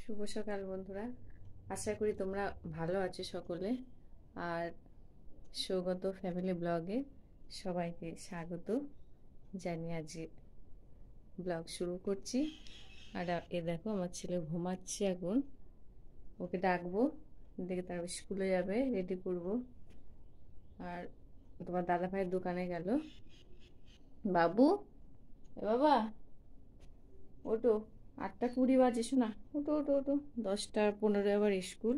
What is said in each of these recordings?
শুভ সকাল বন্ধুরা, আশা করি তোমরা ভালো আছো সকলে। আর সৌগত ফ্যামিলি ব্লগে সবাইকে স্বাগত জানিয়ে আজ ব্লগ শুরু করছি। আর এ দেখো আমার ছেলে ঘুমাচ্ছে এখন, ওকে ডাকবো, দেখে তারপর স্কুলে যাবে, রেডি করব। আর তোমার দাদা ভাইয়ের দোকানে গেল। বাবু, এ বাবা ওটো, 8:20 বাজে, শোনা, ওটো ওটো ওটো, 10:15 আবার স্কুল,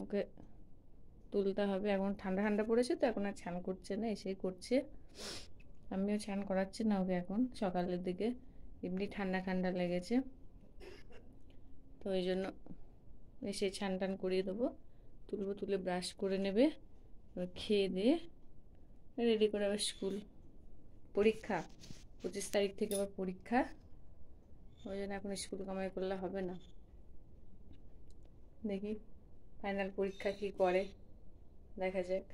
ওকে তুলতে হবে। এখন ঠান্ডা ঠান্ডা পড়েছে তো এখন আর স্নান করছে না, এসেই করছে। আমিও স্নান করাচ্ছি না ওকে এখন, সকালের দিকে এমনি ঠান্ডা ঠান্ডা লেগেছে, তো ওই জন্য এসে স্নান টান করিয়ে দেবো। তুলবো, তুলে ব্রাশ করে নেবে, খেয়ে দিয়ে রেডি করে আবার স্কুল। পরীক্ষা 25 তারিখ থেকে আবার পরীক্ষা, ওই জন্য এখন স্কুল কামাই করলে হবে না। দেখি ফাইনাল পরীক্ষা কি করে, দেখা যাক।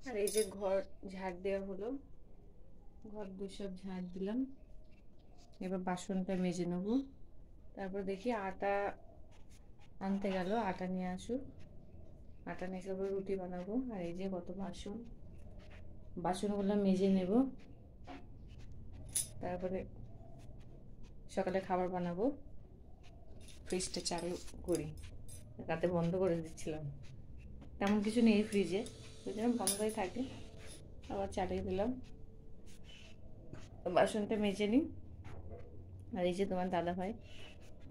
আর এই যে ঘর ঝাড় দেওয়া হলো, ঘর সব ঝাড় দিলাম, এবার বাসনটা মেজে নেব। তারপর দেখি আটা আনতে গেল, আটা নিয়ে আসুক, আটা নিয়ে এসে রুটি বানাবো। আর এই যে কত বাসন, বাসনগুলো মেজে নেব, তারপরে সকালে খাবার বানাবো। ফ্রিজটা চালু করি, রাতে বন্ধ করে দিচ্ছিলাম, তেমন কিছু নেই ফ্রিজে, ওই জন্য বন্ধই থাকে, আবার চালিয়ে দিলাম। বাসনটা মেজে নিই। আর এই যে তোমার দাদা ভাই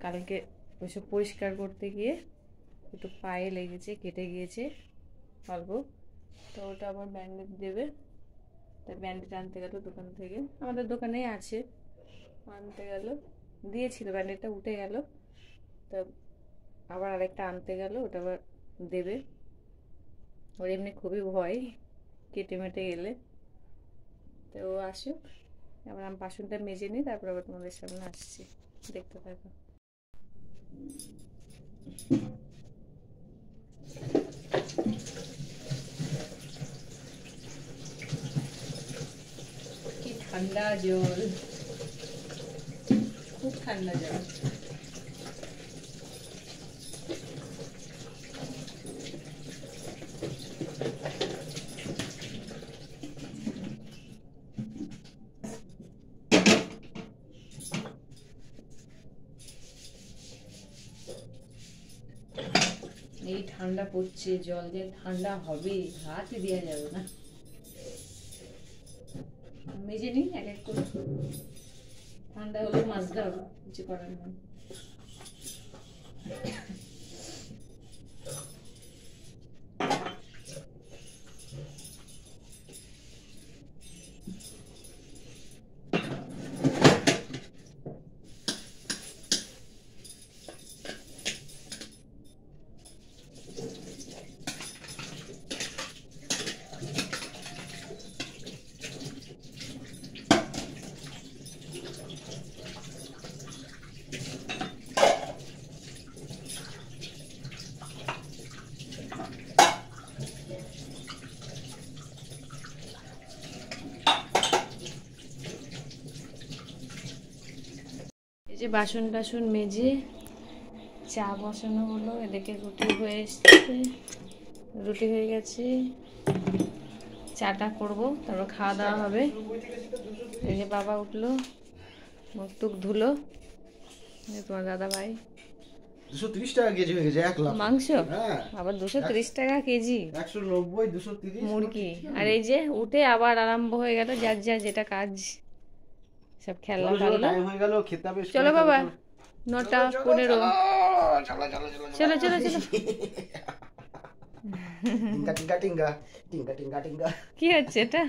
কালকে ওইসব পরিষ্কার করতে গিয়ে একটু পায়ে লেগেছে, কেটে গিয়েছে অল্প, তো ওটা আবার ব্যান্ডেজ দেবে, তাই ব্যান্ডেজ আনতে গেল দোকান থেকে, আমাদের দোকানেই আছে, আনতে গেল, দিয়েছিল ব্যান্ডেজটা, উঠে গেল, তা আবার আরেকটা আনতে গেল, ওটা আবার দেবে। ওর এমনি খুবই ভয় কেটে মেটে গেলে, তো ও আসুক, এবার আমি বাসনটা মেজে নিই, তারপর আবার তোমাদের সামনে আসছি, দেখতে থাকো। কি ঠান্ডা জল, খুব ঠান্ডা জল। এই ঠান্ডা পড়ছে, জল যে ঠান্ডা হবে হাতে দেওয়া যাবে না। মেজে নিই এক এক করে, ঠান্ডা হলে মাজতে হবে, কিছু করার নেই। যে বাসন টাসন মেজে চা বসানো হলো, এদিকে রুটি হয়ে এসছে, রুটি হয়ে গেছে, চাটা করবো, তারপর খাওয়া দাওয়া হবে। এই যে বাবা উঠলো, মুখ টুক ধুলো, তোমার দাদা ভাই 230 টাকা কেজি হয়ে গেছে, 1 লাখ মাংস, আবার 230 টাকা কেজি 190 230 মুরগি। আর এই যে উঠে আবার আরম্ভ হয়ে গেল যার যার যেটা কাজ, সব খেলা চলো টাইম হয়ে গেল, খেতে হবে। চলো বাবা, 9:15। চলো চলো চলো চলো। টিঙ্গা টিঙ্গা টিঙ্গা টিঙ্গা টিঙ্গা টিঙ্গা, কি হচ্ছে এটা?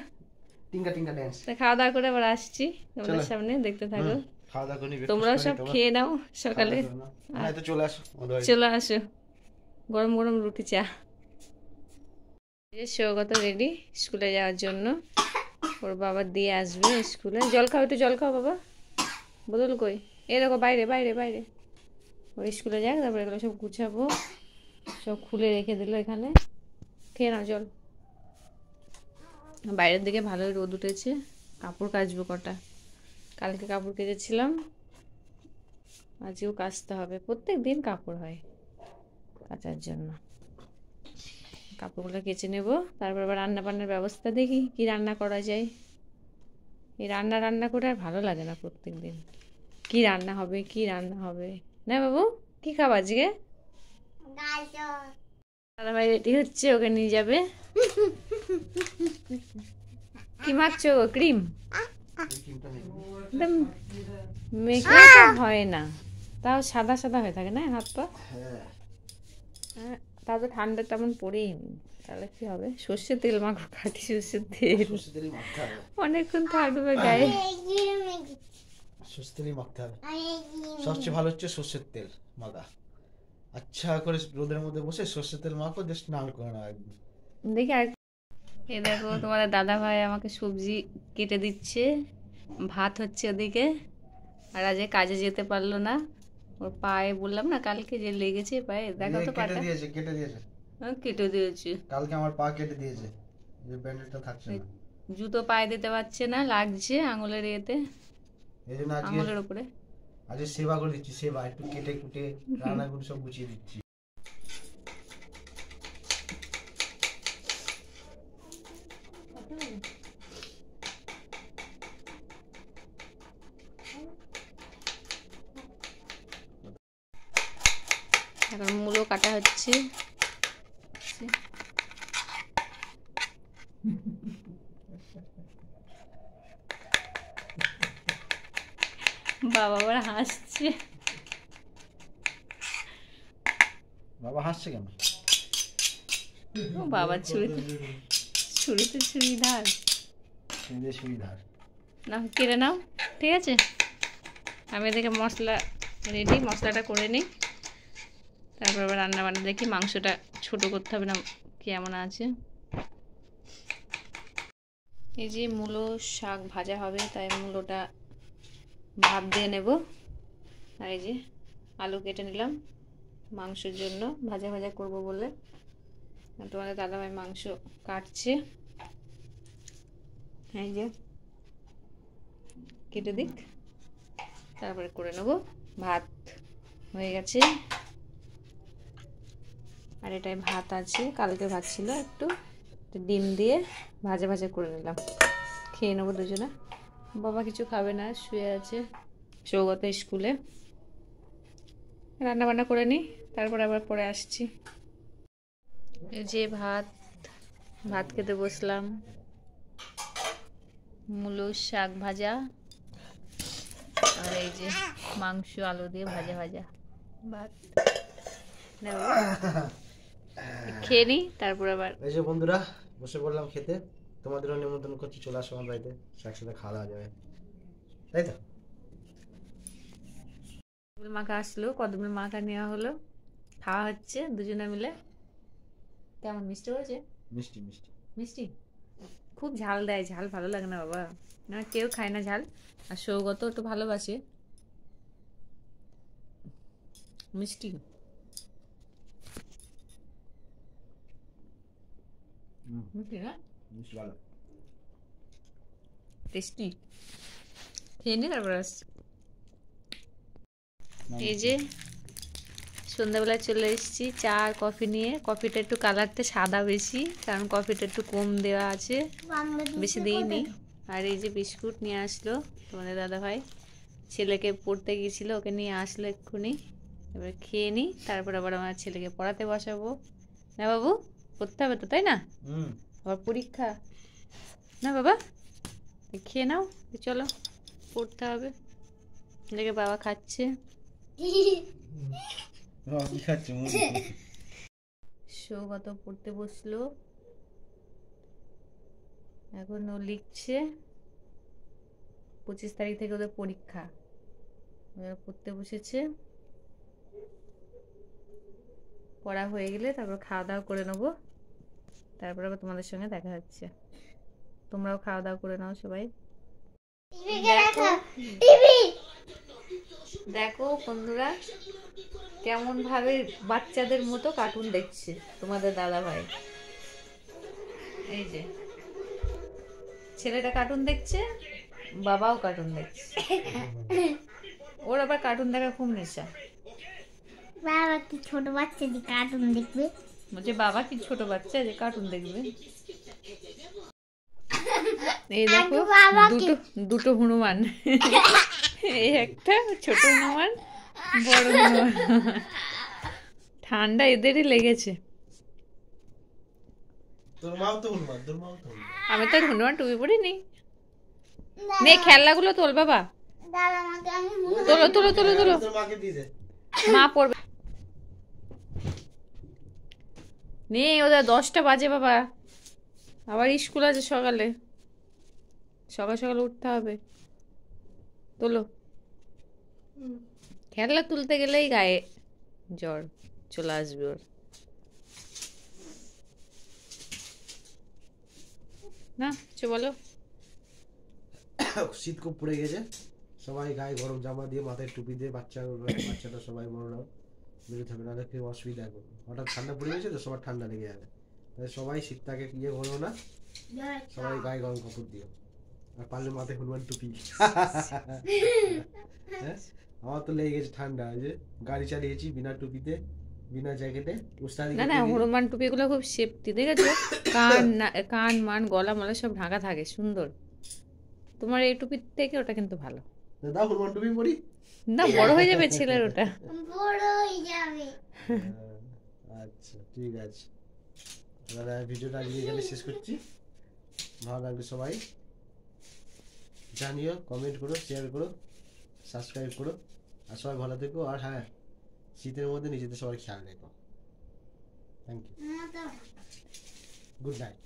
টিঙ্গা টিঙ্গা ড্যান্স। খাওয়া দাওয়া করে আবার আসছি তোমাদের সামনে, দেখতে থাকো। খাওয়া দাওয়া করে তোমরাও সব খেয়ে নাও সকালে, চলে আসো, চলে আসো, গরম গরম রুটি চা। সৌগত রেডি স্কুলে যাওয়ার জন্য, ওর বাবা দিয়ে আসবে স্কুলে। জল খাও, একটু জল খাও বাবা, বোতল কই, এ দেখো বাইরে বাইরে বাইরে। ওই স্কুলে যাক, তারপরে এগুলো সব গুছাবো, সব খুলে রেখে দিল এখানে, খেয়ে নাও জল। বাইরের দিকে ভালোই রোদ উঠেছে, কাপড় কাচবো কটা, কালকে কাপড় কেচেছিলাম, আজকেও কাচতে হবে, প্রত্যেক দিন কাপড় হয় কাচার জন্য। কাপড়গুলো কেচে নেব, তারপর আবার রান্না বান্নার ব্যবস্থা দেখি কি রান্না করা যায়। এই রান্না করে আর ভালো লাগে না প্রত্যেক দিন। কি রান্না হবে কি রান্না হবে, না বাবু? কি খাবো আজকে? দাদাভাই রেডি হচ্ছে, ওকে নিয়ে যাবে। কি মাখছো গো? ক্রিম? একদম মেখে তো হয় না, তাও সাদা সাদা হয়ে থাকে না হাত পা? হ্যাঁ, তাও তো ঠান্ডা তেমন পড়েই নি, তাহলে কি হবে? সর্ষের তেল মাখো, খাঁটি সর্ষের তেল, অনেকক্ষণ থাকবে গায়ে। সর্ষের তেলই মাখতে হবে, সবচেয়ে ভালো হচ্ছে সর্ষের তেল মাখা। আচ্ছা করে রোদের মধ্যে বসে সর্ষের তেল মাখো, জাস্ট স্নান করে নাও একদম। দেখি আর। এই দেখো তোমাদের দাদা ভাই আমাকে সবজি কেটে দিচ্ছে, ভাত হচ্ছে ওদিকে। আর আজ কাজে যেতে পারলো না, ওর পায়ে বললাম না কালকে যে লেগেছে পায়ে, দেখো তো পাটা। কেটে দিয়েছে কেটে দিয়েছে কালকে, আমার পা কেটে দিয়েছে, যে ব্যান্ডেজটা থাকছে না। জুতো পায়ে দিতে পারছে না, লাগছে আঙুলের ইয়েতে, এই জন্য আজকে আঙুলের উপরে। আজকে সেবা করে দিচ্ছি, সেবা একটু কেটে কুটে রান্নাগুলো সব গুছিয়ে দিচ্ছি। এখন মূলো কাটা হচ্ছে। বাবা আবার হাসছে। বাবা হাসছে কেন? ও বাবা, ছুরিতে ছুরি ধার সুবিধার না, কেটে নাও, ঠিক আছে? আমি এদিকে মশলা রেডি, মশলাটা করে নিই, তারপর আবার রান্না বান্না দেখি। মাংসটা ছোট করতে হবে না, কেমন আছে। এই যে মূলো শাক ভাজা হবে, তাই মূলোটা ভাপ দিয়ে নেব। আর এই যে আলু কেটে নিলাম মাংসের জন্য, ভাজা ভাজা করব বলে। তোমাদের দাদাভাই মাংস কাটছে, এই যে কেটে দিক, তারপরে করে নেব। ভাত হয়ে গেছে, আর এটাই ভাত আছে, কালকে ভাত ছিল একটু, ডিম দিয়ে ভাজা ভাজা করে নিলাম, খেয়ে নেবো দুজনে। বাবা কিছু খাবে না, শুয়ে আছে, সৌগত স্কুলে। রান্না বান্না করে নিই, তারপর আবার পরে আসছি। এই যে ভাত খেতে বসলাম, মূলো শাক ভাজা, আর এই যে মাংস আলু দিয়ে ভাজা ভাত। খেয়ে নিই, তারপর আবার। এই যে বন্ধুরা বসে পড়লাম খেতে, তোমাদেরও নিমন্ত্রণ করছি, চলে আসো আমার বাড়িতে, একসাথে খাওয়া দাওয়া যাবে, তাই তো? মাখা আসলো, কদমের মাখা নেওয়া হলো, খাওয়া হচ্ছে দুজনে মিলে। কেমন মিষ্টি হয়েছে? মিষ্টি মিষ্টি মিষ্টি, খুব ঝাল দেয়, ঝাল ভালো লাগে না বাবা, না কেউ খায় না ঝাল, আর সৌগত একটু ভালোবাসে মিষ্টি। মিষ্টি না, মিষ্টি ভালো, টেস্টি। খেয়ে নি, তারপর আসছি। এই যে সন্ধ্যাবেলায় চলে এসেছি চা আর কফি নিয়ে। কফিটা একটু কালারটা সাদা বেশি, কারণ কফিটা একটু কম দেওয়া আছে, বেশি দিইনি। আর এই যে বিস্কুট নিয়ে আসলো তোমাদের দাদাভাই, ছেলেকে পড়তে গিয়েছিল, ওকে নিয়ে আসলো এক্ষুনি। এবার খেয়ে নিই, তারপর আবার আমার ছেলেকে পড়াতে বসাবো। না বাবু, পড়তে হবে তো, তাই না? আবার পরীক্ষা না বাবা, খেয়ে নাও, চলো পড়তে হবে। দেখে বাবা খাচ্ছে, সৌগত পড়তে বসলো, এখন ও লিখছে। 25 তারিখ থেকে ওদের পরীক্ষা, পড়তে বসেছে। পড়া হয়ে গেলে তারপর খাওয়া দাওয়া করে নেবো, তারপর আবার তোমাদের সঙ্গে দেখা হচ্ছে। তোমরাও খাওয়া দাওয়া করে নাও সবাই। দেখো বন্ধুরা কেমন ভাবে বাচ্চাদের মতো কার্টুন দেখছে তোমাদের দাদা ভাই। এই যে ছেলেটা কার্টুন দেখছে, বাবাও কার্টুন দেখছে। ওর আবার কার্টুন দেখা খুব নেশা। বাবা কি ছোট বাচ্চা যে কার্টুন দেখবে? বলছে বাবা কি ছোট বাচ্চা যে কার্টুন দেখবে। এই দেখো আগে বাবাকে দুটো দুটো হনুমান, এই একটা ছোট হনুমান, বড় হনুমান। ঠান্ডা এদেরই লেগেছে। তোর মাও তো হনুমান, তোর মাও তো হনুমান। আমি তো আর হনুমান টুপি পরিনি। নে খেলনাগুলো তোল বাবা, দাদা আমাকে আমি তোলো তোলো তোলো তোলো, তোর মাকে দিয়ে দে। মা পড়বে। নে ওদের 10টা বাজে বাবা, আবার স্কুল আছে সকালে, সকাল সকাল উঠতে হবে। তোলো, খেলনা তুলতে গেলেই গায়ে জ্বর চলে আসবে ওর। না কিছু বলো। শীত খুব পড়ে গেছে, সবাই গায়ে গরম জামা দিয়ে মাথায় টুপি দিয়ে বাচ্চাটা সবাই বড়রাও বেরোতে হবে, নাহলে কেউ অসুবিধা করবে। হঠাৎ ঠান্ডা পড়ে গেছে তো সবার ঠান্ডা লেগে যাবে, তাই সবাই শীতটাকে ইয়ে করো না, সবাই গায়ে গরম কাপড় দিও, আর পারলে মাথায় হনুমান টুপি। হ্যাঁ, আমার তো লেগে গেছে ঠান্ডা, ওই যে গাড়ি চালিয়েছি বিনা টুপিতে বিনা জ্যাকেটে। না না হনুমান টুপিগুলো খুব সেফটি, দেখেছো? কান মান গলা মলা সব ঢাকা থাকে, সুন্দর। তোমার এই টুপির থেকে ওটা কিন্তু ভালো। দাদা হনুমান টুপি পরি। না বড় হয়ে যাবে ছেলের ওটা। বড় হয়ে যাবে। আচ্ছা ঠিক আছে, তাহলে ভিডিওটা আজকে এখানে শেষ করছি। ভালো লাগলে সবাই জানিও, কমেন্ট করো, শেয়ার করো, সাবস্ক্রাইব করো, আর সবাই ভালো থেকো। আর হ্যাঁ, শীতের মধ্যে নিজেদের সবার খেয়াল রেখো। Thank you, good night.